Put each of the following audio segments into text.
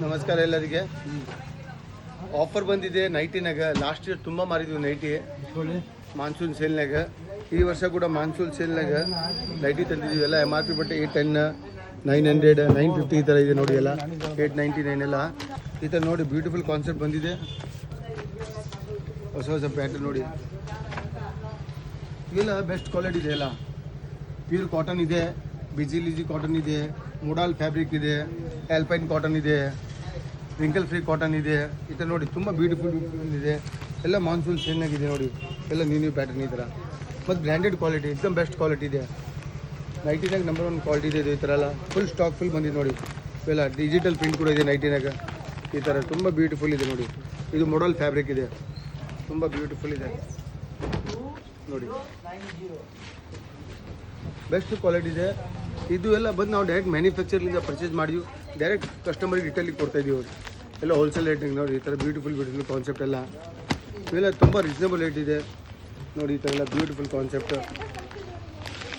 ನಮಸ್ಕಾರ ಎಲ್ಲರಿಗೆ. ಆಫರ್ ಬಂದಿದೆ ನೈಟಿನಾಗ. ಲಾಸ್ಟ್ ಇಯರ್ ತುಂಬ ಮಾರಿದ್ವಿ ನೈಟಿ ಮಾನ್ಸೂನ್ ಸೇಲ್ನಾಗ. ಈ ವರ್ಷ ಕೂಡ ಮಾನ್ಸೂನ್ ಸೇಲ್ನಾಗ ನೈಟಿ ತಂದಿದ್ದೀವಿ. ಎಲ್ಲ ಎಮ್ ಆರ್ ಪಿ ಬಟ್ಟೆ 810, 900, 950 ಈ ಥರ ಇದೆ ನೋಡಿ. ಎಲ್ಲ 899 ಎಲ್ಲ ಈ ಥರ ನೋಡಿ. ಬ್ಯೂಟಿಫುಲ್ ಕಾನ್ಸೆಪ್ಟ್ ಬಂದಿದೆ. ಹೊಸ ಹೊಸ ಪ್ಯಾಟರ್ನ್ ನೋಡಿ. ಇವೆಲ್ಲ ಬೆಸ್ಟ್ ಕ್ವಾಲಿಟಿ ಇದೆ. ಎಲ್ಲ ಪ್ಯೂರ್ ಕಾಟನ್ ಇದೆ, ಬಿಜಿಲಿಜಿ ಕಾಟನ್ ಇದೆ, ಮೊಡಾಲ್ ಫ್ಯಾಬ್ರಿಕ್ ಇದೆ, ಆಲ್ಪೈನ್ ಕಾಟನ್ ಇದೆ, ರಿಂಕಲ್ ಫ್ರೀ ಕಾಟನ್ ಇದೆ. ಈ ಥರ ನೋಡಿ ತುಂಬ ಬ್ಯೂಟಿಫುಲ್ ಇದೆ. ಎಲ್ಲ ಮಾನ್ಸೂನ್ ಸೇಲ್ನಾಗಿದೆ ನೋಡಿ. ಎಲ್ಲ ನ್ಯೂ ಪ್ಯಾಟರ್ನ್ ಈ ಥರ ಮತ್ತು ಬ್ರ್ಯಾಂಡೆಡ್ ಕ್ವಾಲಿಟಿ, ಎಕ್ದಮ್ ಬೆಸ್ಟ್ ಕ್ವಾಲಿಟಿ ಇದೆ. ನೈಟಿನಾಗ ನಂಬರ್ 1 ಕ್ವಾಲಿಟಿ ಇದೆ. ಈ ಥರ ಎಲ್ಲ ಫುಲ್ ಸ್ಟಾಕ್ ಫುಲ್ ಬಂದಿದೆ ನೋಡಿ. ಇವೆಲ್ಲ ಡಿಜಿಟಲ್ ಪ್ರಿಂಟ್ ಕೂಡ ಇದೆ ನೈಟಿನಾಗ. ಈ ಥರ ತುಂಬ ಬ್ಯೂಟಿಫುಲ್ ಇದೆ ನೋಡಿ. ಇದು ಮೊಡಲ್ ಫ್ಯಾಬ್ರಿಕ್ ಇದೆ, ತುಂಬ ಬ್ಯೂಟಿಫುಲ್ ಇದೆ ನೋಡಿ. ಬೆಸ್ಟ್ ಕ್ವಾಲಿಟಿ ಇದೆ. ಇದು ಎಲ್ಲ ಬಂದು ನಾವು ಡೈರೆಕ್ಟ್ ಮ್ಯಾನುಫ್ಯಾಕ್ಚರ್ಲಿಂದ ಪರ್ಚೇಸ್ ಮಾಡಿದ್ವಿ. ಡೈರೆಕ್ಟ್ ಕಸ್ಟಮರಿಗೆ ರಿಟೇಲಿಗೆ ಕೊಡ್ತಾಯಿದ್ದೀವಿ. ಎಲ್ಲ ಹೋಲ್ಸೇಲ್ ರೇಟಿಂಗ್ ನೋಡಿ. ಈ ಥರ ಬ್ಯೂಟಿಫುಲ್ ಕಾನ್ಸೆಪ್ಟ್ ಎಲ್ಲ ಇವೆಲ್ಲ ತುಂಬ ರೀಸನೇಬಲ್ ರೇಟ್ ಇದೆ ನೋಡಿ. ಈ ಥರ ಎಲ್ಲ ಬ್ಯೂಟಿಫುಲ್ ಕಾನ್ಸೆಪ್ಟ್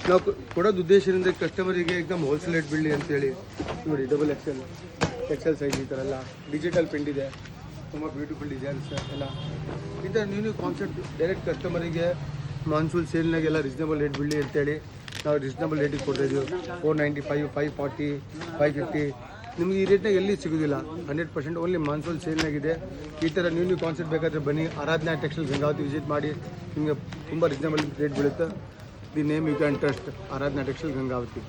ನಾವು ಕೊಡೋದು ಉದ್ದೇಶದಿಂದ ಕಸ್ಟಮರಿಗೆ ಎಕ್ದಮ್ ಹೋಲ್ಸೇಲ್ ರೇಟ್ ಬೀಳಲಿ ಅಂತೇಳಿ ನೋಡಿ. ಡಬಲ್ ಎಕ್ಸೆಲ್ ಸೈಜ್ ಈ ಥರ ಎಲ್ಲ ಡಿಜಿಟಲ್ ಪ್ರಿಂಟ್ ಇದೆ. ತುಂಬ ಬ್ಯೂಟಿಫುಲ್ ಡಿಸೈನ್ಸ್ ಎಲ್ಲ ಈ ಥರ ನ್ಯೂ ಕಾನ್ಸೆಪ್ಟ್ ಡೈರೆಕ್ಟ್ ಕಸ್ಟಮರಿಗೆ ಮಾನ್ಸೂನ್ ಸೇಲ್ನಾಗೆಲ್ಲ ರೀಸನೇಬಲ್ ರೇಟ್ ಬೀಳಲಿ ಅಂತೇಳಿ ನಾವು ರೀಸನೇಬಲ್ ರೇಟಿಗೆ ಕೊಡ್ತಾಯಿದ್ದೀವಿ. 495, 540, 550 ನಿಮ್ಗೆ ಈ ರೇಟ್ನಾಗ ಎಲ್ಲಿ ಸಿಗೋದಿಲ್ಲ. 100% ಓನ್ಲಿ ಮಾನ್ಸೂನ್ ಸೇಲ್ನಾಗಿದೆ. ಈ ಥರ ನ್ಯೂ ಕಾನ್ಸೆಪ್ಟ್ ಬೇಕಾದರೆ ಬನ್ನಿ. ಆರಾಧನಾ ಟೆಕ್ಸ್ಟೈಲ್ ಗಂಗಾವತಿ ವಿಸಿಟ್ ಮಾಡಿ. ನಿಮಗೆ ತುಂಬ ರೀಸನೇಬಲ್ ರೇಟ್ ಬೀಳುತ್ತೆ. The name you can trust, Aradhana textile Gangavathi.